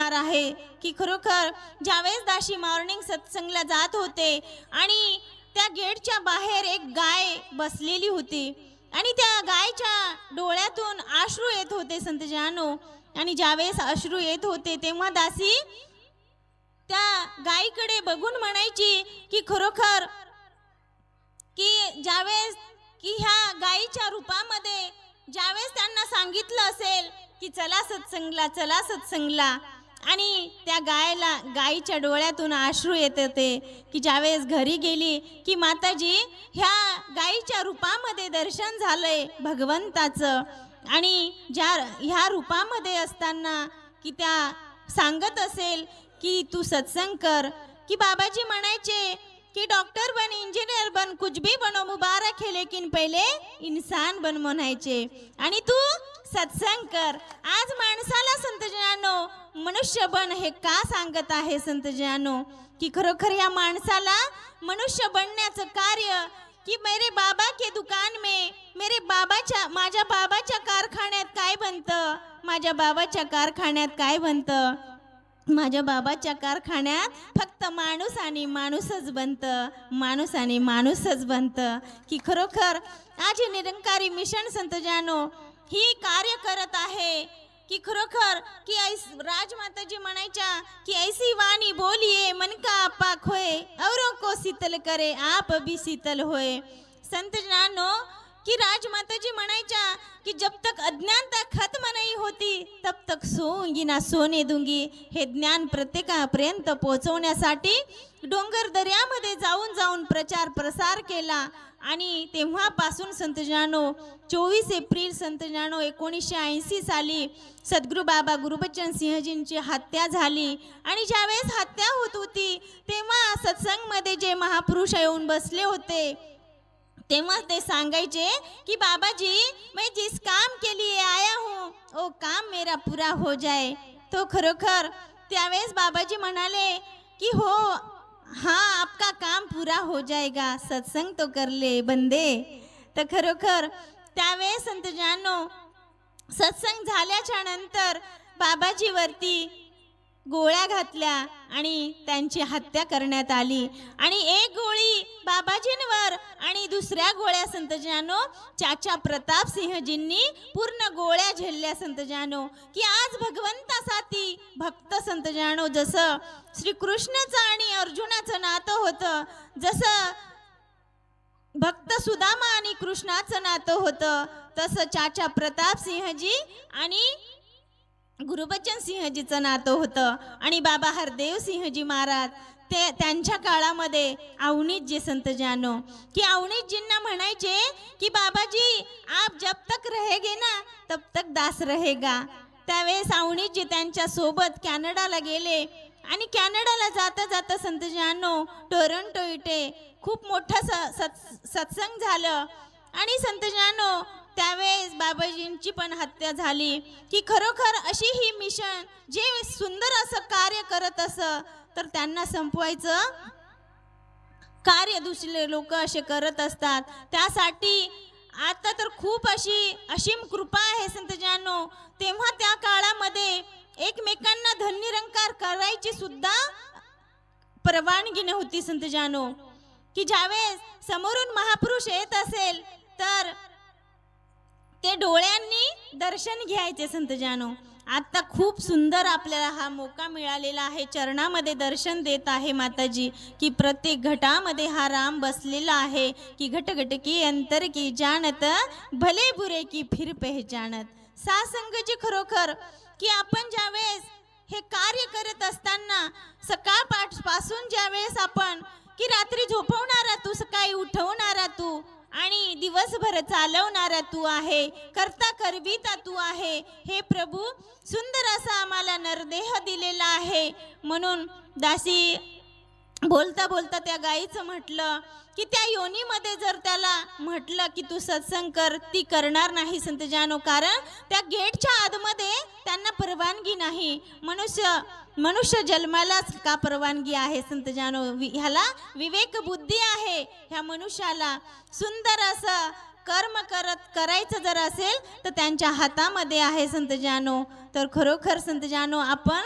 सांगणार आहे की खरोखर ज्यावेळेस दासी मॉर्निंग सत्संगला जात होते आणि त्या गेटच्या बाहेर एक गाय बसलेली होती आणि त्या गायच्या डोळ्यातून अश्रू येत होते संत जनानो. आणि ज्यावेळेस अश्रू येत होते तेव्हा दासी त्या गायीकडे बघून म्हणायची की खरोखर की ज्यावेळेस की ह्या गायीच्या रूपामध्ये ज्यावेळेस त्यांना सांगितलं असेल की चला सत्संगला आणि त्या गायीच्या डोळ्यातून अश्रू येत होते की ज्यावेळेस घरी गेली की माताजी ह्या गायीच्या रूपामध्ये दर्शन झालंय भगवंताचं आणि ह्या रूपामध्ये असताना की त्या सांगत असेल की तू सत्संग कर. की बाबाजी म्हणायचे कि डॉक्टर बन, इंजीनियर बन, कुछ भी बनो, मुबारक है लेकिन पहिले इंसान बन म्हणायचे आणि तू सत्संग कर. आज माणसाला संत जनानो मनुष्य बन हे का सांगत आहे संत जनानो की खरोखर या माणसाला मनुष्य बनण्याचं कार्य कि मेरे बाबा के दुकान में माझ्या बाबाच्या कारखान्यात काय बनतं, माझ्या बाबाच्या कारखान्यात काय बनतं, माझ्या बाबाच्या कारखान्यात फक्त माणूस आणि माणूसच बनतं, माणूस आणि माणूसच बनतं. की खरोखर आज निरंकारी मिशन संत जनानो ही कार्य करत आहे की खरोखर की राजमाताजी म्हणायच्या की ऐसी वाणी बोलिए मन का आपा खोए औरों को शीतल करे आप भी शीतल होए. संत जनानो की राजमाताजी म्हणायच्या की जब तक अज्ञानता खत्म नहीं होती तब तक सोऊंगी ना सोने दूंगी. हे ज्ञान प्रत्येकापर्यंत पोहोचवण्यासाठी डोंगर दर्यामध्ये जाऊन प्रचार प्रसार केला आणि तेव्हापासून संत जनानो 24 एप्रिल संत जनानो 1980 साली सद्गुरू बाबा गुरुबचन सिंहजींची हत्या झाली आणि ज्यावेळेस हत्या होत होती तेव्हा सत्संगमध्ये जे महापुरुष येऊन बसले होते तेव्हा ते सांगायचे की बाबाजी मैं जिस काम के लिए आया हूँ वो काम मेरा पूरा हो जाए. तो खरोखर त्यावेळेस बाबाजी म्हणाले की हो हाँ आपका काम पूरा हो जाएगा, सत्संग तो कर ले बंदे. तर खरोखर त्यावेळेस संत जनानो सत्संग झाल्याच्या नंतर बाबाजीवरती गोळ्या घातल्या आणि त्यांची हत्या करण्यात आली आणि एक गोळी बाबाजींवर आणि दुसऱ्या गोळ्या संत जनानो चाचा प्रताप सिंहजींनी पूर्ण गोळ्या झेलल्या संत जनानो. की आज भगवंतासाठी भक्त संत जनानो जसं श्रीकृष्णाचं आणि अर्जुनाचं नातं होतं, जसं भक्त सुदामा आणि कृष्णाचं नातं होतं, तसं चाचा प्रताप सिंहजी आणि गुरुबचन सिंहजीचं नातं होतं. आणि बाबा हरदेव सिंहजी महाराज त्यांच्या काळामध्ये अवनीत जे संत जनानो की अवनीतजींना म्हणायचे की बाबाजी आप जब तक रहेगे ना तब तक दास रहेगा. त्यावेळेस अवनीतजी त्यांच्या सोबत कॅनडाला गेले आणि कॅनडाला जाता संत जनानो टोरंटो इथे खूप मोठा सत्संग झालं आणि संत जनानो त्यावेळेस बाबाजींची पण हत्या झाली. की खरोखर अशी ही मिशन जे सुंदर असं कार्य करत असं तर त्यांना संपवायचं कार्य दुसरे लोक असे करत असतात. त्यासाठी आता तर खूप अशी असीम कृपा आहे संत जनानो. तेव्हा त्या काळामध्ये एकमेकांना धननिरंकार करायची सुद्धा परवानगी नव्हती संत जनानो. की ज्यावेळेस समोरून महापुरुष येत असेल तर ते डोळ्यांनी दर्शन घ्यायचे संत जनानो. आता खूप सुंदर आपल्याला हा मौका मिळालेला आहे, चरणामध्ये दर्शन देत आहे माताजी की प्रत्येक घटामध्ये हा राम बसलेला आहे की घट घट की अंतर की जानत भले बुरे की फिर पहचानत. सासंगजी खरोखर की आपण ज्यावेळेस हे कार्य करत असताना सकाळपासून ज्यावेळेस आपण की रात्री झोपवणारा तू, सकाळी उठवणारा तू आणि दिवसभर चालवणारा तू आहे, करता करविता तू आहे. हे प्रभू सुंदर असा आम्हाला नरदेह दिलेला आहे. म्हणून दासी बोलता बोलता त्या गाईचं म्हटलं की त्या योनीमध्ये जर त्याला म्हटलं की तू सत्संग कर, ती करणार नाही संत जनानो. कारण त्या गेटच्या आतमध्ये त्यांना परवानगी नाही. मनुष्य जन्मालाच का परवानगी आहे संत जनानो. ह्याला विवेक बुद्धी आहे. ह्या मनुष्याला सुंदर असं कर्म करायचं जर असेल तर त्यांच्या हातामध्ये आहे संत जनानो. तर खरोखर संत जनानो आपण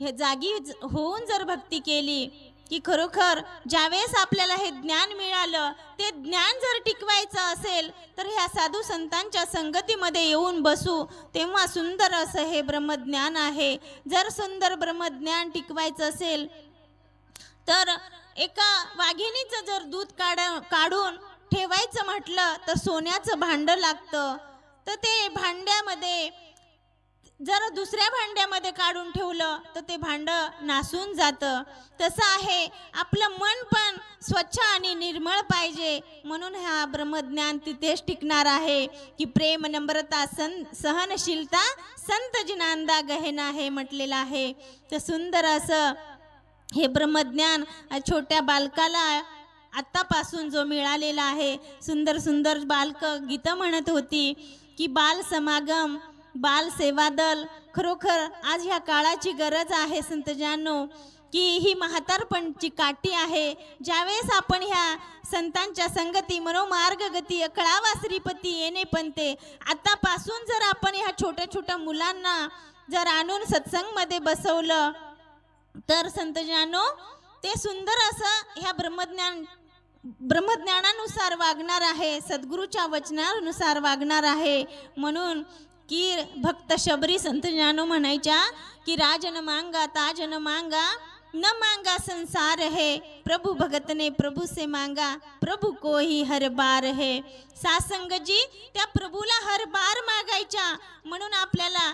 हे होऊन जर भक्ती केली की खरोखर ज्यावेळेस आपल्याला हे ज्ञान मिळालं, ते ज्ञान जर टिकवायचं असेल तर ह्या साधू संतांच्या संगतीमध्ये येऊन बसू, तेव्हा सुंदर असं हे ब्रह्मज्ञान आहे. जर सुंदर ब्रह्मज्ञान टिकवायचं असेल तर एका वाघिणीचं जर दूध काढून ठेवायचं म्हटलं तर सोन्याचं भांडं लागतं. तर ते भांड्यामध्ये जर दुसऱ्या भांड्यामध्ये काढून ठेवलं तर ते भांडं नासून जातं. तसं आहे आपलं मन पण स्वच्छ आणि निर्मळ पाहिजे. म्हणून हा ब्रह्मज्ञान तिथेच टिकणार आहे की प्रेम, नम्रता, सहनशीलता संत जिनांदा गहना हे म्हटलेलं आहे. तर सुंदर असं हे ब्रह्मज्ञान छोट्या बालकाला आत्तापासून जो मिळालेला आहे. सुंदर सुंदर बालकं गीतं म्हणत होती की बाल समागम, बाल सेवा दल. खरोखर आज ह्या काळाची गरज आहे संतजानो, की ही म्हातारपणची काठी आहे. ज्यावेळेस आपण ह्या संतांच्या संगती मनोमार्ग गती कळावा श्रीपती येणे पंते, आतापासून जर आपण ह्या छोट्या छोट्या मुलांना जर आणून सत्संगमध्ये बसवलं तर संतजानो ते सुंदर असं ह्या ब्रह्मज्ञानानुसार वागणार आहे, सद्गुरूच्या वचनानुसार वागणार आहे. म्हणून की भक्त शबरी संतजानो म्हणायच्या की राज न मांगा ताज न मांगा, न मांगा संसार है, प्रभु भगत ने प्रभु से मांगा, प्रभु को ही हर बार है. सासंगजी त्या प्रभूला हर बार मागायच्या. म्हणून आपल्याला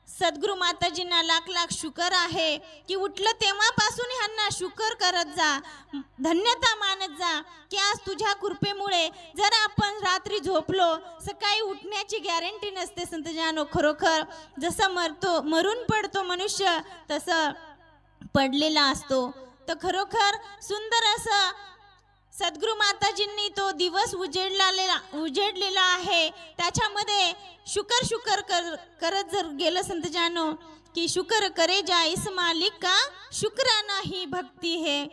सद्गुरू माताजींना लाख लाख शुकर आहे की उठलं तेव्हापासून ह्यांना शुकर करत जा, धन्यता मानत जा की आज तुझ्या कृपेमुळे जर आपण रात्री झोपलो, सकाळी उठण्याची गॅरंटी नसते संतजानो. खरोखर जसं मरून पडतो मनुष्य तसं पडलेला असतो. तर खरोखर सुंदर असं सद्गुरू माताजींनी तो दिवस उजेडलेला आहे. त्याच्यामध्ये शुकर करत जर गेलं संतजानो की शुकर करे जा इस मालिक का, शुक्राना ही भक्ती है.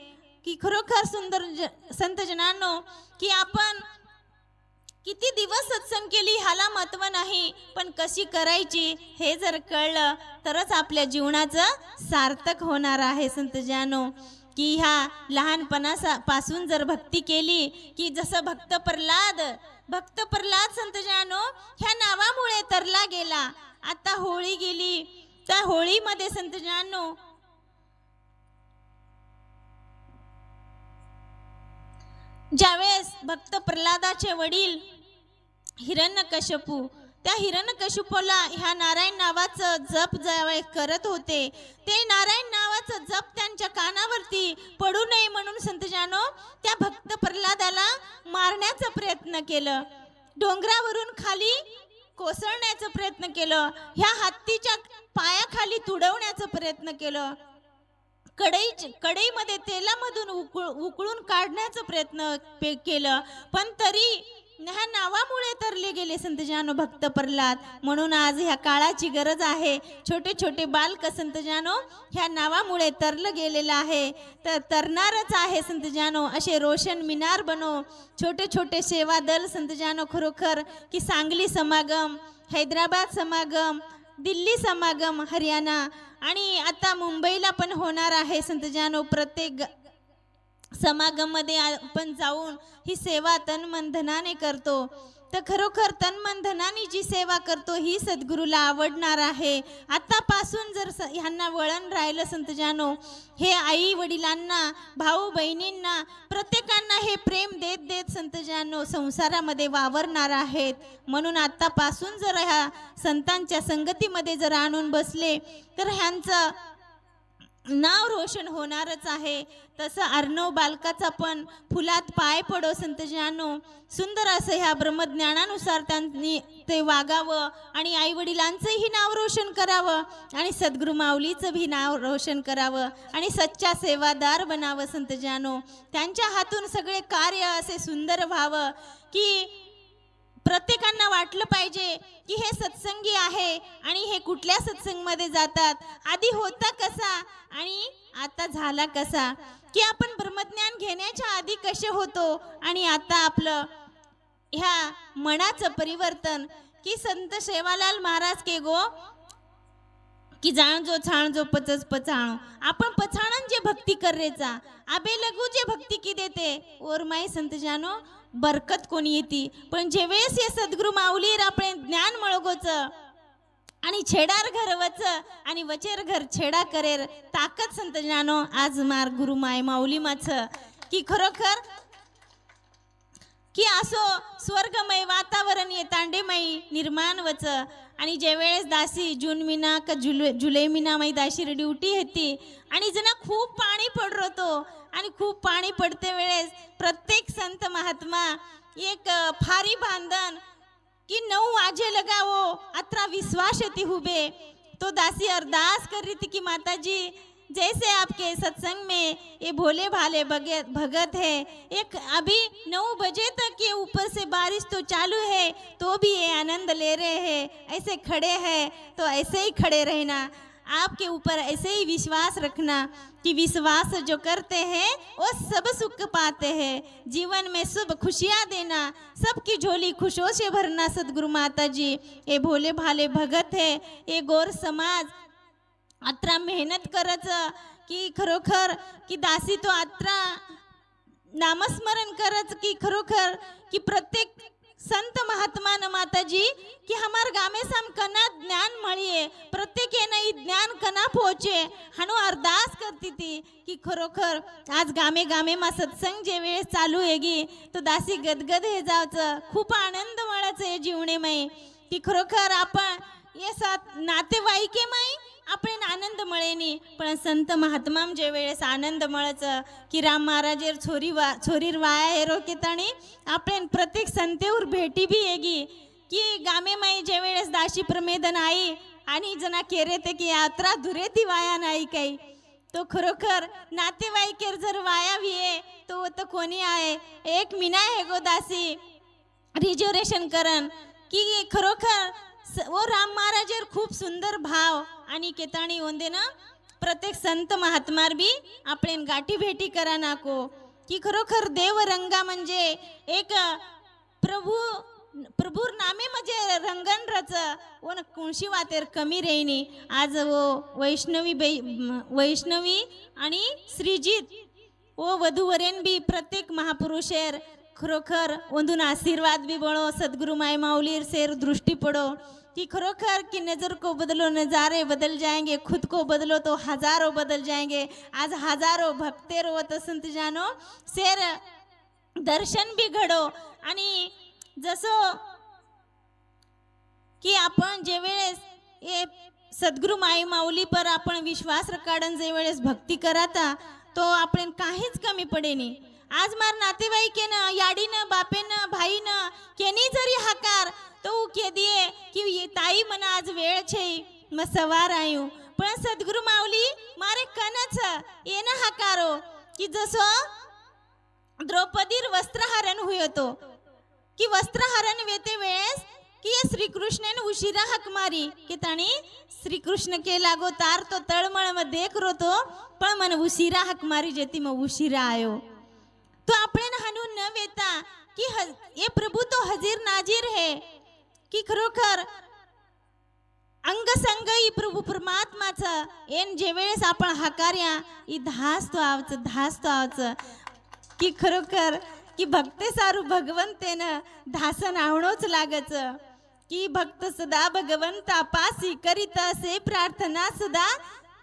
की खरोखर सुंदर संतजनांनो की आपण किती दिवस सत्संग केली ह्याला महत्त्व नाही, पण कशी करायची हे जर कळलं तरच आपल्या जीवनाचं सार्थक होणार आहे संतजानो. की ह्या लहानपणापासून जर भक्ती केली की जसं भक्त प्रल्हाद संतजानो ह्या नावामुळे तरला गेला. आता होळी गेली, त्या होळीमध्ये संतजानो ज्यावेळेस भक्त प्रल्हादाचे वडील हिरण्यकश्यपू, त्या हिरण्यकश्यपूला ह्या नारायण नावाचं जप ज्यावेळेस करत होते, ते नारायण नावाचं जप त्यांच्या कानावरती पडू नये म्हणून संतजानो त्या भक्त प्रल्हादाला मारण्याचा प्रयत्न केलं, डोंगरावरून खाली कोसळण्याचा प्रयत्न केलं, ह्या हत्तीच्या पायाखाली तुडवण्याचा प्रयत्न केलं, कढईमध्ये तेलामधून उकळून काढण्याचा प्रयत्न केलं, पण तरी ह्या नावामुळे तरले गेले संतजानो भक्त प्रल्हाद. म्हणून आज ह्या काळाची गरज आहे. छोटे छोटे बालक संतजानो ह्या नावामुळे तरलं गेलेलं आहे, तर तरणारच आहे संतजानो. असे रोशन मिनार बनो, छोटे छोटे सेवा दल संतजानो. खरोखर की सांगली समागम, हैदराबाद समागम, दिल्ली समागम, हरियाणा आणि आता मुंबईला पण होणार आहे संतजानो. प्रत्येक समागम मध्ये आपण जाऊन ही सेवा तन मन धनाने करतो. तर खरोखर तन मन धनाने जी सेवा करतो ही सद्गुरूला आवडणार आहे. आतापासून जर ह्यांना वळण राहिलं संतजानो, हे आई वडिलांना, भाऊ बहिणींना, प्रत्येकांना हे प्रेम देत देत संतजानो संसारामध्ये वावरणार आहेत. म्हणून आतापासून जर ह्या संतांच्या संगतीमध्ये जर आणून बसले तर ह्यांचं नाव रोशन होणारच आहे. तसं अर्णव बालकाचा पण फुलात पाय पडो संतजानो. सुंदर असं ह्या ब्रह्मज्ञानानुसार त्यांनी ते वागावं आणि आई वडिलांचंही नाव रोशन करावं आणि सद्गुरू माऊलीचं भी नाव रोशन करावं आणि सच्चा सेवादार बनावं संतजानो. त्यांच्या हातून सगळे कार्य असे सुंदर व्हावं की प्रत्येकांना वाटलं पाहिजे की हे सत्संगी आहे आणि हे कुठल्या सत्संगमध्ये जातात, आधी होता कसा आणि आता झाला कसा, की आपण ब्रह्मज्ञान घेण्याच्या आधी कसे होतो आणि आता आपलं ह्या मनाचं परिवर्तन. की संत सेवालाल महाराज के गो की जाणजो छाणजो पचस पचाणो आपण पछाणन जे भक्ति करेचा आबे लगू जे भक्ति की देते और माई संत जानो बरकत कोणी येती पण जे वेळेस हे सद्गुरु माऊलीर आपण ज्ञान मळगोच आणि छेडार घर वच आणि वचेर घर छेडा करेर ताकद संत जानो आज मार गुरु माय माऊली माच की खरोखर की असो स्वर्गमय वातावरण ये तांडेमय निर्माण वच आणि जे वेळेस दासी जून महिना का जुलै महिना मै दाशी ड्युटी होती आणि जना खूप पाणी पडरो तो आणि खूप पाणी पडते वेळेस प्रत्येक संत महात्मा एक फारी बांधन कि 9 वाजे लगाओ अत्रा विश्वास थी हुबे तो दासी अरदास कर रही थी कि माता जी जैसे आपके सत्संग में ये भोले भाले भगत है एक अभी 9 बजे तक ये ऊपर से बारिश तो चालू है तो भी ये आनंद ले रहे हैं ऐसे खड़े हैं तो ऐसे ही खड़े रहना आपके ऊपर ऐसे ही विश्वास रखना कि विश्वास जो करते हैं वो सब सुख पाते हैं जीवन में शुभ खुशियाँ देना सबकी झोली खुशियों से भरना सद्गुरु माता जी ये भोले भाले भगत है ये गौर समाज अत्रा मेहनत करच की खरोखर की दासी तो अत्रा नामस्मरण करच की खरोखर की प्रत्येक संत महात्मा न माताजी कि हमार गामे साम कना ज्ञान मळिये प्रत्येक ये ज्ञान कना पोहोचे हनु अरदास करती थी कि खरोखर आज गामे गामे मा सत्संग जे वेळ चालू हेगी तो दासी गदगद हे जावचं खूप आनंद मळाच हे जीवनेमय की खरोखर आपण ये सात नातेवाईके माई आपण आनंद मळेनी पण संत महात्मा जे वेळेस आनंद मळच की राम महाराजेर छोरीर वाया हेरो केताणी आपण प्रत्येक संतेवर भेटी भी येगी की गामे माई जे वेळेस दाशी प्रमेदन आई आणि जना केरे ते की यात्रा दुरे ती वाया नाही काही तो खरोखर नातेवाईकेर जर वाया विये तो कोणी आहे एक मिना हे गो दासी रिजर्वेशन करन की खरोखर वो राम महाराजेर खूप सुंदर भाव आणि केताणी ओंदे ना प्रत्येक संत महात्मार बी आपण गाठी भेटी करा नाको की खरोखर देव रंगा म्हणजे एक प्रभूर नामे म्हणजे रंगन रच वो न कोणशी वातेर कमी रेनी आज वो वैष्णवी आणि श्रीजीत वो वधूवरेन बी प्रत्येक महापुरुषेर खरोखर ओंदून आशीर्वाद भी बळो सद्गुरु माय माऊलीर सेर दृष्टि पड़ो कि खरोखर की नज़र को बदलो नज़ारे बदल जाएंगे खुद को बदलो तो हजारों बदल जाएंगे आज हजारों भक्तेर होत संत जानो सेर दर्शन भी घडो आणि जसो की आपण जे वेळेस ये सद्गुरु माई माऊली पर आपण विश्वास रकाडन जे वेळेस भक्ती कराता तो आपण काहीच कमी पडेनी आज मार नातेवाईकेनं याडीनं बापेनं भाईनं केनी जरी हाकार तो के दिए कि ये ताई मना आज वेळ छे म सवार आयु पण सद्गुरु माऊली मारे कनच ये ना हाकारो कि जसो द्रौपदीर वस्त्रहरण होतो कि वस्त्रहरण वेते वेळेस कि ये श्री कृष्णन उशिरा हाक मारी कि ताणी श्री कृष्ण के लागो तार तो तळमळ म देख रोतो पण मन उशिरा हाक मारी जेती म उशिरा आयो तो आपण हनु न वेता कि ये प्रभु तो हजीर नाजीर है की खरोखर अंग संग ई प्रभु परमात्माचा एन जे वेळेस आपण हाकार्या ई धास तो आवच की खरोखर की भक्ते सारू भगवंतेन धासन आवणोच लागच की भक्त सदा भगवंता पासी करीत असे प्रार्थना सदा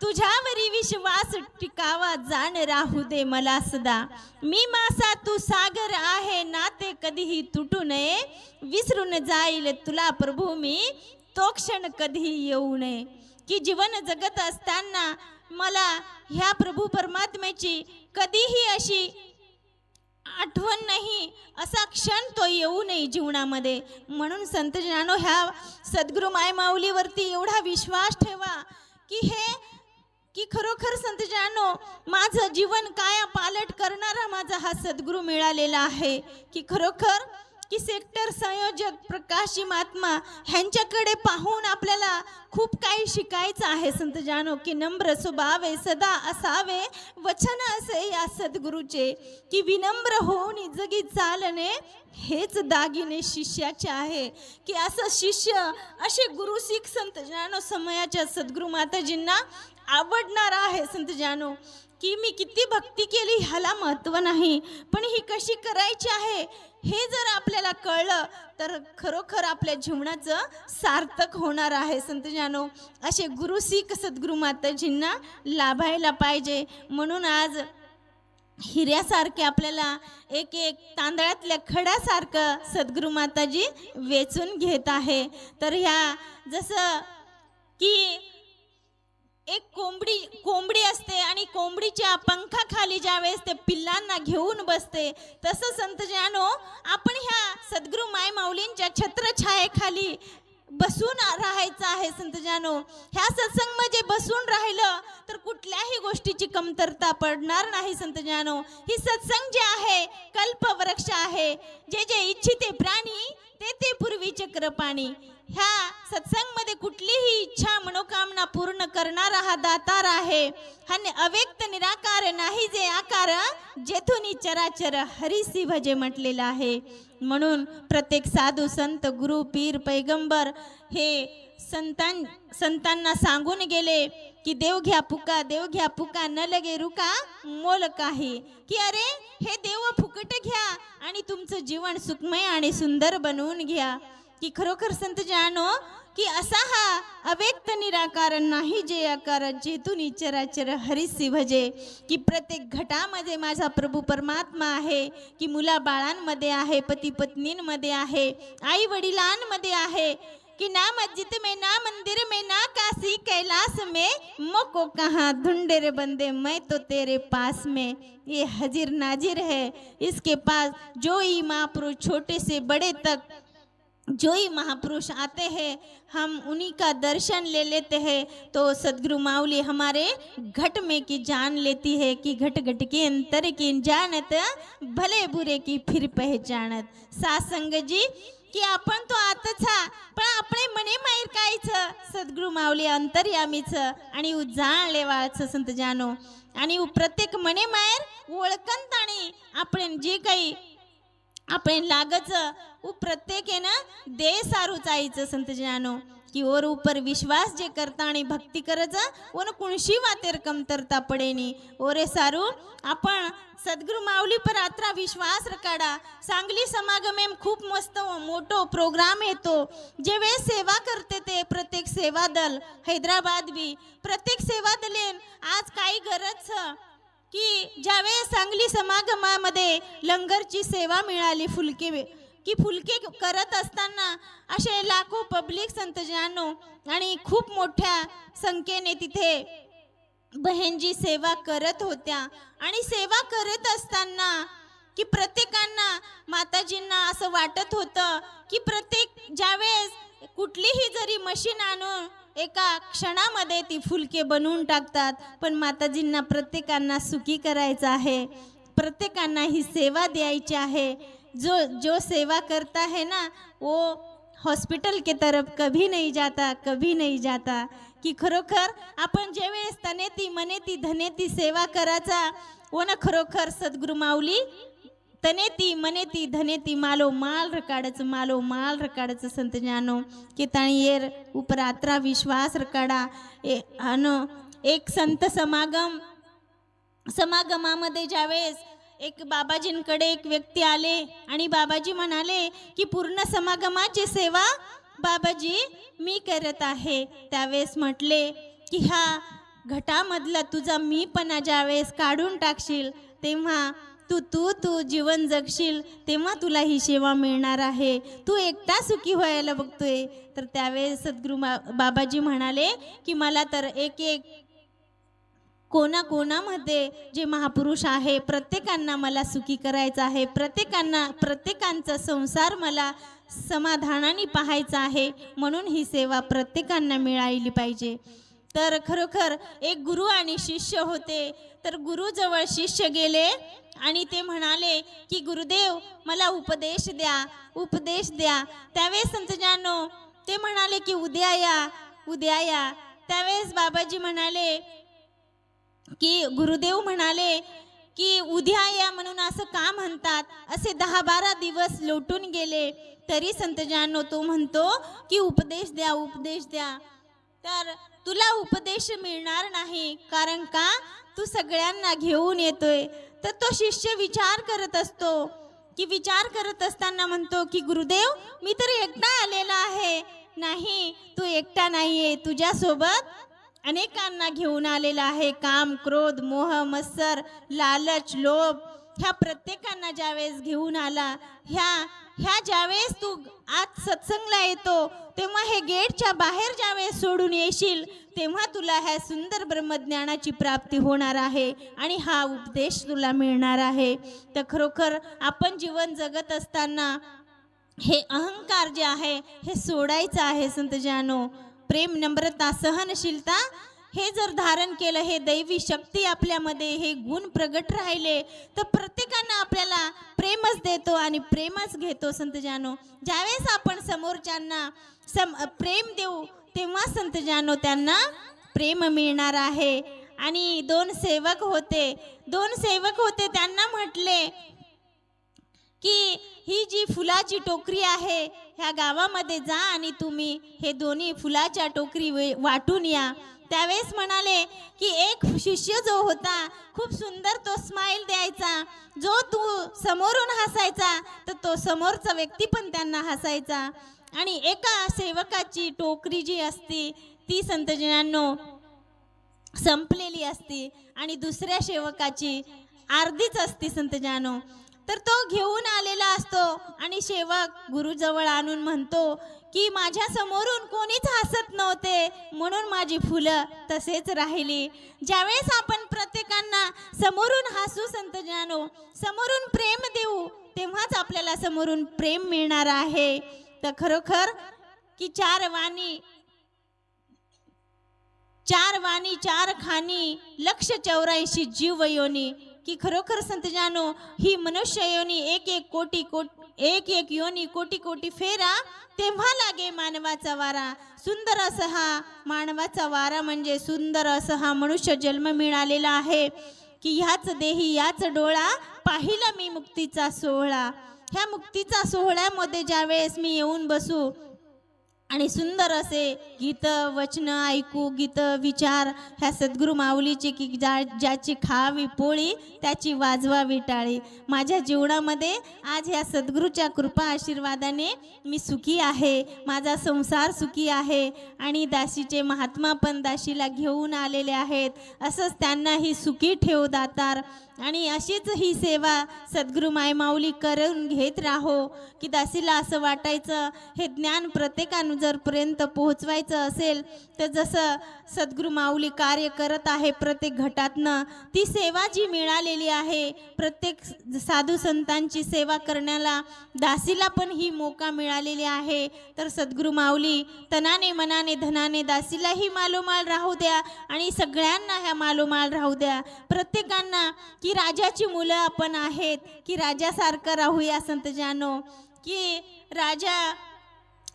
तुझ्यावरी विश्वास टिकावा जाण राहू दे मला सदा मी मासा तू सागर आहे नाते कधीही तुटू नये विसरून जाईल तुला प्रभू मी तो क्षण कधीही येऊ नये की जीवन जगत असताना मला ह्या प्रभू परमात्म्याची कधीही अशी आठवण नाही असा क्षण तो येऊ नये जीवनामध्ये म्हणून संत जनानो ह्या सद्गुरु माय माऊलीवरती एवढा विश्वास ठेवा की खरोखर संत जानो माझं जीवन काया पालट करणारा माझा हा सद्गुरु मिळालेला आहे की खरोखर की सेक्टर संयोजक प्रकाशी महात्मा ह्यांच्याकडे पाहून आपल्याला खूप काही शिकायचं आहे संतजानो. की नम्र स्वभावे सदा असावे वचन असे या सद्गुरूचे, की विनम्र होऊन जगी चालणे हेच दागिने शिष्याचे आहे. की असं शिष्य असे गुरु सिख संतजानो समयाच्या सद्गुरू माताजींना आवडणार आहे संतजानो. की मी किती भक्ती केली ह्याला महत्त्व नाही, पण ही कशी करायची आहे हे जर आपल्याला कळलं तर खरोखर आपल्या जीवनाचं सार्थक होणार आहे संतजानो. असे गुरु सिख सद्गुरू माताजींना लाभायला पाहिजे. म्हणून आज हिऱ्यासारखे आपल्याला एक एक तांदळातल्या खड्यासारखं सद्गुरू माताजी वेचून घेत आहे. तर ह्या जसं की एक कोंबडी असते आणि कोंबडीच्या पंखाखाली ज्यावेळेस ते पिल्लांना घेऊन बसते, तसं संतजानो आपण ह्या सद्गुरू माय माऊलींच्या छत्रछायेखाली बसून राहायचं आहे संतजानो. ह्या सत्संगमध्ये बसून राहिलं तर कुठल्याही गोष्टीची कमतरता पडणार नाही संतजानो. ही सत्संग जे आहे कल्पवृक्ष आहे. जे जे इच्छिते प्राणी ते पूर्वी चक्र पाणी. ह्या सत्संगमध्ये कुठलीही इच्छा मनोकामना पूर्ण करणारा हा दातार आहे. हा अव्यक्त निराकार नाही जे आकार, जेथून चराचर हरिसी भजे म्हटलेलं आहे. म्हणून प्रत्येक साधू संत गुरु पीर पैगंबर हे संतांना सांगून गेले की देव घ्या पुका न लगे रुका मोल काही. की अरे हे देव फुकट घ्या आणि तुमचं जीवन सुखमय आणि सुंदर बनवून घ्या. की खरोखर संत जानो की असा हा अव्यक्त निराकार नाही जे आकार, जेथून चराचर हरिसी भजे. की प्रत्येक घटामध्ये माझा प्रभू परमात्मा आहे. की मुला बाळांमध्ये आहे, पती पत्नींमध्ये आहे, आई वडिलांमध्ये आहे. कि ना मस्जिद में ना मंदिर में ना काशी कैलाश में, मोको कहाँ ढूंढे रे बंदे मैं तो तेरे पास में. ये हाजिर नाजिर है इसके पास, जो ही महापुरुष छोटे से बड़े तक जो ही महापुरुष आते हैं हम उन्हीं का दर्शन ले लेते हैं. तो सद्गुरु माऊली हमारे घट में की जान लेती है. कि घट घट के अंतर की जानत, भले बुरे की फिर पहचानत. सासंग जी की आपण तो आताच पण आपले मने माहीर कायचं सद्गुरु माऊली अंतर्यामीचं आणि उजाळ लेवाळचं संत जानो. आणि प्रत्येक मने माहीर ओळखंत आणि आपण जे काही आपण लागच वो प्रत्येक है ना दे सारू चायचं संत जानो. की और ऊपर विश्वास जे करता आणि भक्ती करायचं वन कुणशी वातेर कमतरता पडेनी. ओरे सारू आपण सद्गुरू माऊली पर आत्रा विश्वास रकाडा. सांगली समागम खूप मस्त मोठो प्रोग्राम येतो. जे वेळेस सेवा करते ते प्रत्येक सेवा दल हैदराबाद बी प्रत्येक सेवा दलेन आज काही गरज की ज्यावेळेस सांगली समागमामध्ये लंगरची सेवा मिळाली फुलके की फुलके करत असताना असे लाखो पब्लिक संत जानो आणि खूप मोठ्या संख्येने तिथे बहनजी सेवा करत होत्या. आणि सेवा करत असताना की प्रत्येकांना माताजींना असं वाटत होतं की प्रत्येक ज्यावेळेस कुठलीही जरी मशीन आणून एका क्षणामध्ये ती फुलके बनवून टाकतात, पण माताजींना प्रत्येकांना सुखी करायचं आहे, प्रत्येकांना ही सेवा द्यायची आहे. जो सेवा करता है ना वो हॉस्पिटल के तरफ कभी नहीं जाता. की खरोखर आपण ज्यावेळेस तनेती मनेती धनेती सेवा करायचा वो ना खरोखर सद्गुरू माऊली तनेती मनेती धनेती मालो माल रकाडाचं संत जानो. की ताणीर ऊपर आत्रा विश्वास रकाडा. एक संत समागमामध्ये ज्यावेळेस एक बाबाजींकडे एक व्यक्ती आले आणि बाबाजी म्हणाले की पूर्ण समागमाची सेवा बाबाजी मी करत आहे. त्यावेळेस म्हटले की ह्या घटामधला तुझा मीपणा ज्यावेळेस काढून टाकशील तेव्हा तू जीवन जगशील, तेव्हा तुला ही सेवा मिळणार आहे. तू एकटा सुखी व्हायला बघतोय. तर त्यावेळेस सद्गुरू बाबाजी म्हणाले की मला तर एक कोणामध्ये जे महापुरुष आहे प्रत्येकांना मला सुखी करायचं आहे. प्रत्येकांचा संसार मला समाधानाने पाहायचा आहे. म्हणून ही सेवा प्रत्येकांना मिळाली पाहिजे. तर खरोखर एक गुरु आणि शिष्य होते. तर गुरुजवळ शिष्य गेले आणि ते म्हणाले की गुरुदेव मला उपदेश द्या, उपदेश द्या. त्यावेळेस संतजानो ते म्हणाले की उद्या या, उद्या या. त्यावेळेस बाबाजी म्हणाले की गुरुदेव म्हणाले की उद्या या म्हणून असं का म्हणतात. असे 10-12 दिवस लोटून गेले तरी संतजानो तो म्हणतो की उपदेश द्या, उपदेश द्या. तर तुला उपदेश मिळणार नाही, कारण का तू सगळ्यांना घेऊन येतोय. तर तो शिष्य विचार करत असतो की विचार करत असताना म्हणतो की गुरुदेव मी तर एकटा आलेला आहे. नाही, तू एकटा नाहीये, तुझ्यासोबत अनेकांना घेऊन आलेला आहे. काम, क्रोध, मोह, मत्सर, लालच, लोभ ह्या प्रत्येकांना ज्यावेळेस घेऊन आला, ह्या ज्यावेळेस तू आज सत्संगला येतो तेव्हा हे गेटच्या बाहेर ज्यावेळेस सोडून येशील तेव्हा तुला ह्या सुंदर ब्रह्मज्ञानाची प्राप्ती होणार आहे आणि हा उपदेश तुला मिळणार आहे. तर खरोखर आपण जीवन जगत असताना हे अहंकार जे आहे हे सोडायचं आहे संतजानो. प्रेम, नम्रता, सहनशीलता हे जर धारण केलं, हे दैवी शक्ती आपल्यामध्ये हे गुण प्रगट राहिले तर प्रत्येकानं आपल्याला प्रेमच देतो आणि प्रेमच घेतो संतजानो. ज्यावेळेस आपण समोरच्यांना प्रेम देऊ तेव्हा संतजानो त्यांना प्रेम मिळणार आहे. आणि दोन सेवक होते त्यांना म्हटले की ही जी फुलाची टोकरी आहे ह्या गावामध्ये जा आणि तुम्ही हे दोन्ही फुलाच्या टोकरी वाटून या. त्यावेळेस म्हणाले की एक शिष्य जो होता खूप सुंदर तो स्माइल द्यायचा, जो तू समोरून हसायचा तर तो समोरचा व्यक्ती पण त्यांना हसायचा. आणि एका सेवकाची टोकरी जी असती ती संतजनांनो संपलेली असती आणि दुसऱ्या सेवकाची अर्धीच असती संतजनांनो. तर तो घेऊन आलेला असतो आणि सेवक गुरुजवळ आणून म्हणतो की माझ्या समोरून कोणीच हसत नव्हते म्हणून माझी फुलं तसेच राहिली. ज्यावेळेस आपण प्रत्येकांना समोरून हसू संतजनांनो, समोरून प्रेम देऊ तेव्हाच आपल्याला समोरून प्रेम मिळणार आहे. तर खरोखर की चार वाणी चार खानी 184 जीव योनी, की खरोखर संतजानो ही मनुष्य योनी एक एक योनी कोटी कोटी फेरा तेव्हा लागे मानवाचा वारा. सुंदर असा हा मानवाचा वारा म्हणजे सुंदर असा हा मनुष्य जन्म मिळालेला आहे की ह्याच देही याच डोळा पाहिला मी मुक्तीचा सोहळा. ह्या मुक्तीचा सोहळ्यामध्ये ज्यावेळेस मी येऊन बसू आणि सुंदर असे गीत वचन ऐकू, गीत विचार ह्या सद्गुरू माऊलीची की ज्याची खावी पोळी त्याची वाजवावी टाळी. माझ्या जीवनामध्ये आज ह्या सद्गुरूच्या कृपा आशीर्वादाने मी सुखी आहे, माझा संसार सुखी आहे आणि दासीचे महात्मा पण दासीला घेऊन आलेले आहेत. असंच त्यांनाही सुखी ठेव दातार. आणि अशीच ही सेवा सद्गुरू मायमाऊली करून घेत राहो की दासीला असं वाटायचं हे ज्ञान प्रत्येकानं जरपर्यंत पोहोचवायचं असेल तर जसं सद्गुरू माऊली कार्य करत आहे प्रत्येक घटातनं, ती सेवा जी मिळालेली आहे प्रत्येक साधू संतांची सेवा करण्याला दासीला पण ही मौका मिळालेली आहे. तर सद्गुरू माऊली तनाने मनाने धनाने दासीलाही मालोमाल राहू द्या आणि सगळ्यांना ह्या मालोमाल राहू द्या. प्रत्येकांना की राजाची मुलं आपण आहेत की राजासारखं राहूया संतजानो. की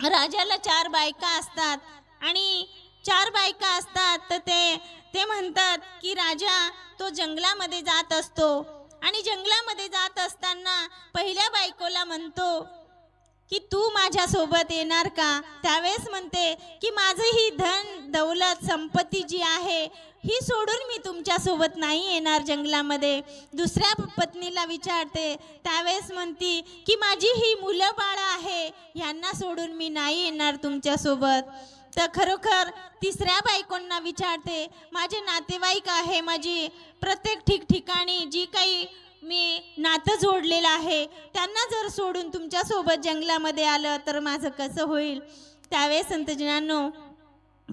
राजाला 4 बायका असतात आणि 4 बायका असतात तर ते म्हणतात की राजा तो जंगलामध्ये जात असतो आणि जंगलामध्ये जात असताना पहिल्या बायकोला म्हणतो की तू माझ्या सोबत येणार का. त्यावेळेस म्हणते की माझं ही धन दौलत संपत्ती जी आहे ही सोडून मी तुमच्या सोबत नाही येणार जंगलामध्ये. दुसऱ्या पत्नीला विचारते त्यावेळेस म्हणती की माझी ही मुलं बाळं आहे ह्यांना सोडून मी नाही येणार तुमच्या सोबत. तर खरोखर तिसऱ्या बायकोंना विचारते माझे नातेवाईक आहे, माझी प्रत्येक ठिकठिकाणी जी काही मी नातं जोडलेलं आहे त्यांना जर सोडून तुमच्या सोबत जंगलामध्ये आलं तर माझं कसं होईल. त्यावेळेस संतजनांनो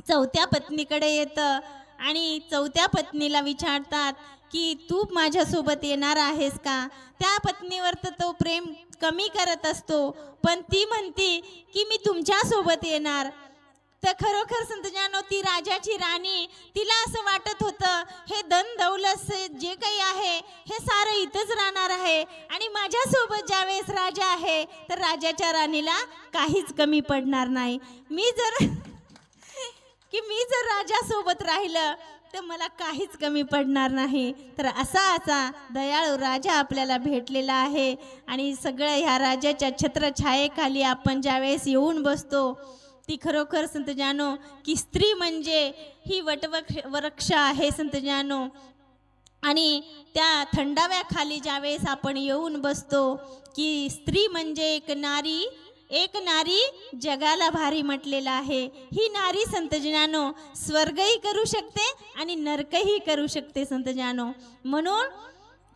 चौथ्या पत्नीकडे येतं आणि चौथ्या पत्नीला विचारतात की तू माझ्यासोबत येणार आहेस का. त्या पत्नीवर तर तो प्रेम कमी करत असतो पण ती म्हणती की मी तुमच्यासोबत येणार. तर खरोखर संतजानो ती राजाची राणी, तिला असं वाटत होतं हे धन दौलत जे काही आहे हे सारं इथंच राहणार आहे आणि माझ्यासोबत ज्यावेळेस राजा आहे तर राजाच्या राणीला काहीच कमी पडणार नाही. मी जर राजासोबत राहिलं तर मला काहीच कमी पडणार नाही. तर असा दयाळू राजा आपल्याला भेटलेला आहे आणि सगळं ह्या राजाच्या छत्रछायेखाली आपण ज्यावेळेस येऊन बसतो ती खरोखर संतजानो की स्त्री म्हणजे ही वटवृक्ष आहे संतजानो. आणि त्या थंडाव्याखाली ज्यावेळेस आपण येऊन बसतो की स्त्री म्हणजे एक नारी जगाला भारी म्हटलेलं आहे. ही नारी संतजनानो स्वर्गही करू शकते आणि नरकही करू शकते संतजनानो. म्हणून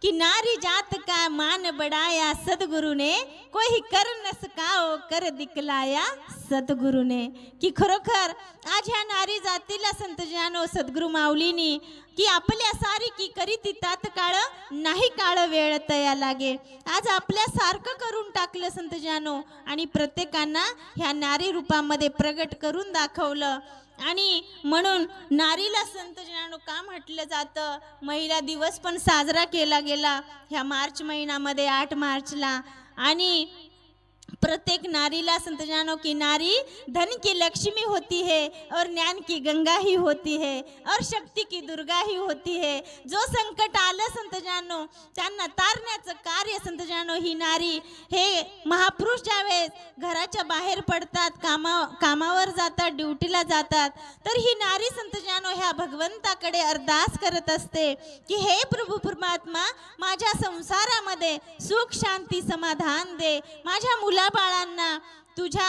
कि नारी जात का मान बढ़ाया सदगुरु ने, कोई कर न सकाओ कर दिखलाया सदगुरु ने. की खरोखर आज ह्या नारी जातीला संतजनानो सद्गुरु माऊलीनी की आपल्या सारी की करी ती तात्काळ नाही काळ वेळ तया लागे. आज आपल्या सारखं करून टाकलं संतजनानो आणि प्रत्येकांना ह्या नारी रूपामध्ये प्रगट करून दाखवलं. आणि म्हणून नारीला संतजनानो का म्हटलं जातं, महिला दिवस पण साजरा केला गेला ह्या मार्च महिन्यामध्ये 8 मार्चला. आणि प्रत्येक नारीला संतजनानो की नारी धन की लक्ष्मी होती है और ज्ञान की गंगा ही होती है और शक्ति की दुर्गा ही होती है. जो संकट आलं संतजनानो त्यांना तारण्याचं कार्य संतजनानो ही नारी. हे महापुरुष ज्यावेळेस घराच्या बाहेर पडतात, कामावर जातात, ड्युटीला जातात, तर ही नारी संतजनानो ह्या भगवंताकडे अरदास करत असते की हे प्रभू परमात्मा माझ्या संसारामध्ये सुख शांती समाधान दे, माझ्या बाळांना तुझा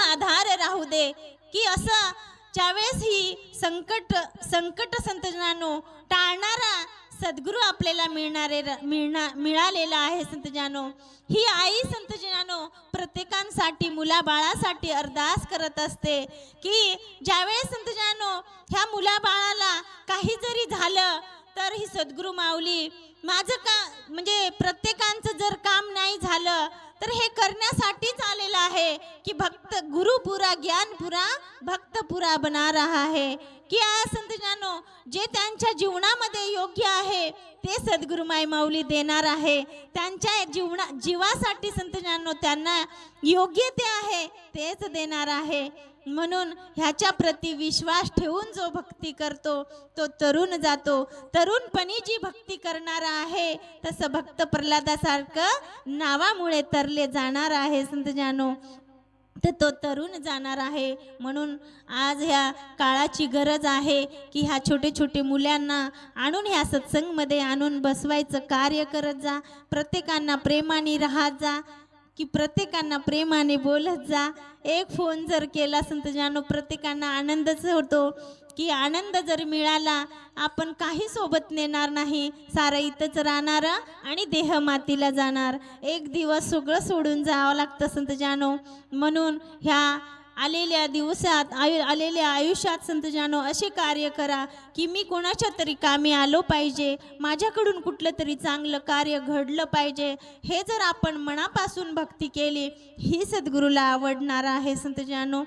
आधार राहू दे. की असं ज्यावेळेस ही संकट संतजनानो टाळणारा सद्गुरू आपल्याला मिळालेला आहे संतजनानो. ही आई संतजनानो प्रत्येकांसाठी मुलाबाळासाठी अरदास करत असते की ज्यावेळेस संतजनानो ह्या मुलाबाळाला काही जरी झालं तर ही सद्गुरू माऊली माझं का म्हणजे प्रत्येकांचं जर काम नाही झालं तर हे करण्यासाठीच आलेलं आहे की भक्त गुरु पुरा ज्ञान पुरा भक्त पुरा बना रहा है. की आज संतजनानो जे त्यांच्या जीवनामध्ये योग्य आहे ते सद्गुरू माई माऊली देणार आहे. त्यांच्या जीवासाठी संतजनानो त्यांना योग्य ते आहे तेच देणार आहे. म्हणून ह्याच्या प्रती विश्वास ठेवून जो भक्ती करतो तो तरुण जातो. तरुणपणी जी भक्ती करणारा आहे तसं भक्त प्रल्हादासारखं नावामुळे तरले जाणार आहे संतजनानो. तर तो तरुण जाणार आहे. म्हणून आज ह्या काळाची गरज आहे की ह्या छोटे मुलांना आणून ह्या सत्संगमध्ये आणून बसवायचं कार्य करत जा. प्रत्येकांना प्रेमाने राहत जा की प्रत्येकांना प्रेमाने बोलत जा. एक फोन जर केला संतजनानो प्रत्येकांना आनंदच होतो की आनंद जर मिळाला आपण काही सोबत नेणार नाही, सारं इथंच राहणार आणि देह मातीला जाणार. एक दिवस सगळं सोडून जावं लागतं संतजनानो. म्हणून ह्या आलेल्या दिवसात आलेल्या आयुष्यात संतजनानो असे कार्य करा की मी कोणाच्या तरी कामी आलो पाहिजे, माझ्याकडून कुठलं तरी चांगलं कार्य घडलं पाहिजे. हे जर आपण मनापासून भक्ती केली ही सद्गुरूला आवडणार आहे संतजनानो.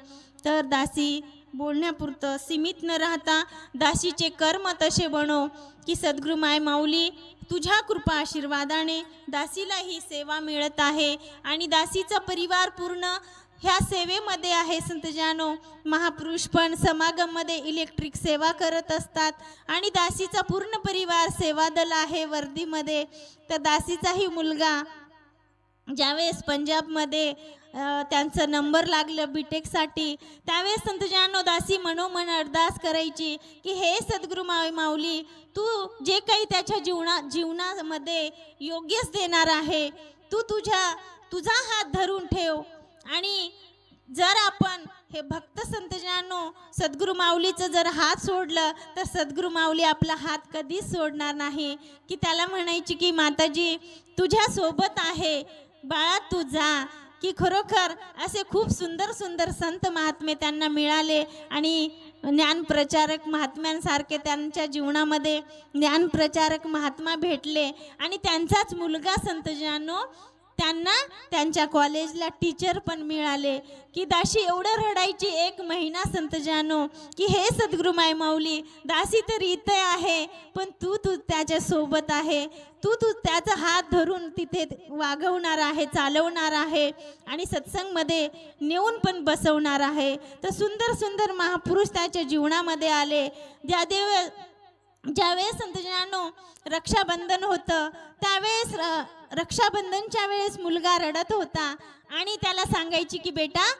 तर दासी बोलण्यापुरतं सीमित न राहता दासीचे कर्म तसे बनव की सद्गुरू माय माऊली तुझ्या कृपा आशीर्वादाने दासीला ही सेवा मिळत आहे आणि दासीचा परिवार पूर्ण ह्या सेवेमध्ये आहे संतजनानो. महापुरुष पण समागममध्ये इलेक्ट्रिक सेवा करत असतात आणि दासीचा पूर्ण परिवार सेवादल आहे वर्दीमध्ये. तर दासीचाही मुलगा ज्यावेळेस पंजाबमध्ये त्यांचं नंबर लागलं बीटेकसाठी त्यावेळेस संतजनानो दासी मनोमन अरदास करायची की हे सद्गुरू माऊली तू जे काही त्याच्या जीवनामध्ये योग्यच देणार आहे, तू तुझा हात धरून ठेव. आणि जर आपण हे भक्त संतजनानो सद्गुरू माऊलीचं जर हात सोडलं तर सद्गुरू माऊली आपला हात कधीच सोडणार नाही. की त्याला म्हणायची की माताजी तुझ्या सोबत आहे बाळा तू जा. की खरोखर असे खूप सुंदर संत महात्मे त्यांना मिळाले आणि ज्ञानप्रचारक महात्म्यांसारखे त्यांच्या जीवनामध्ये ज्ञानप्रचारक महात्मा भेटले आणि त्यांचाच मुलगा संतजनानो त्यांना त्यांच्या कॉलेजला टीचर पण मिळाले. की दासी एवढं रडायची 1 महिना संत जानो की हे सद्गुरू माय माऊली, दासी तर इथे आहे पण तू त्याच्या सोबत आहे, तू त्याचा हात धरून तिथे वागवणार आहे, चालवणार आहे आणि सत्संगमध्ये नेऊन पण बसवणार आहे. तर सुंदर सुंदर महापुरुष त्याच्या जीवनामध्ये आले. ज्यावेळेस संतजनांनो रक्षाबंधन होतं त्यावेळेस रक्षाबंधनच्या वेळेस मुलगा रडत होता आणि त्याला सांगायची की बेटा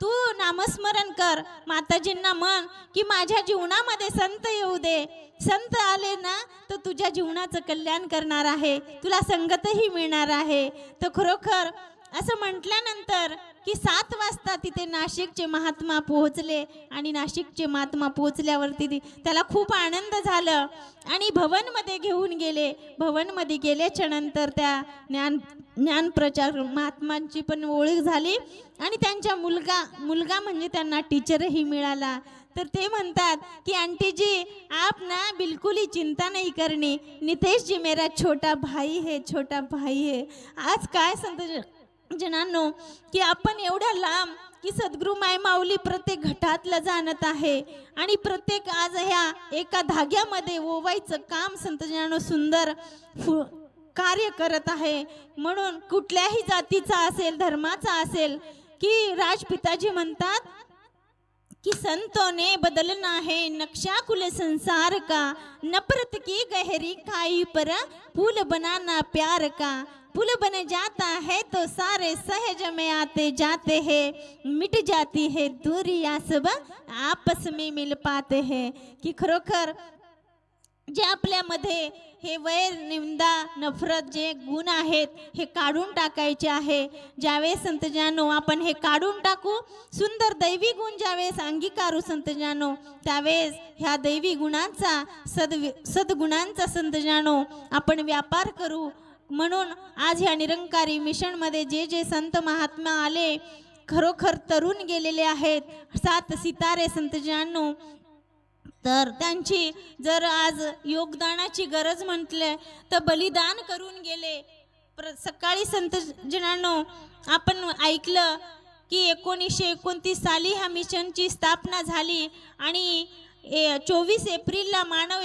तू नामस्मरण कर, माताजींना म्हण की माझ्या जीवनामध्ये संत येऊ दे, संत आले ना तर तुझ्या जीवनाचं कल्याण करणार आहे, तुला संगतही मिळणार आहे. तर खरोखर असं म्हटल्यानंतर की 7 वाजता तिथे नाशिकचे महात्मा पोहोचले आणि नाशिकचे महात्मा पोहोचल्यावरती त्याला खूप आनंद झालं आणि भवनमध्ये घेऊन गेले. भवनमध्ये गेल्याच्या नंतर त्या ज्ञानप्रचार महात्मांची पण ओळख झाली आणि त्यांच्या मुलगा म्हणजे त्यांना टीचरही मिळाला. तर ते म्हणतात की आंटी जी आप ना बिल्कुल ही चिंता नहीं करनी, नितेश जी मेरा छोटा भाई है, छोटा भाई है. आज काय संत जनांनो की आपण एवढ्या लांब की सद्गुरू माय माऊली प्रत्येक घटातलं जाणत आहे आणि प्रत्येक आज ह्या एका धाग्यामध्ये ओवायचं काम संत जनांनो सुंदर कार्य करत आहे. म्हणून कुठल्याही जातीचा असेल, धर्माचा असेल, की राजपिताजी म्हणतात कि संतों ने बदलना है नक्शा कुल संसार का, नफरत की गहरी खाई पर फूल बनाना प्यार का, पुल बन जाता है तो सारे सहज में आते जाते हैं, मिट जाती है दूरियां सब आपस में मिल पाते हैं. की खरोखर जे आपल्यामध्ये हे वैर, निंदा, नफरत जे गुण आहेत हे काढून टाकायचे आहे. ज्यावेळेस संतजनांनो आपण हे काढून टाकू, सुंदर दैवी गुण ज्यावेळेस अंगीकारू संतजनांनो, त्यावेळेस ह्या दैवी गुणांचा सद्गुणांचा संतजनांनो आपण व्यापार करू. म्हणून आज ह्या निरंकारी मिशनमध्ये जे संत महात्मा आले खरोखर तरुण गेलेले आहेत, 7 सितारे संतजनांनो. तर त्यांची जर आज योगदानाची गरज म्हटले तर बलिदान करून गेले. सकाळी संतजनांनो आपण ऐकलं की 1929 साली ह्या मिशनची स्थापना झाली आणि 24 एप्रिलला मानव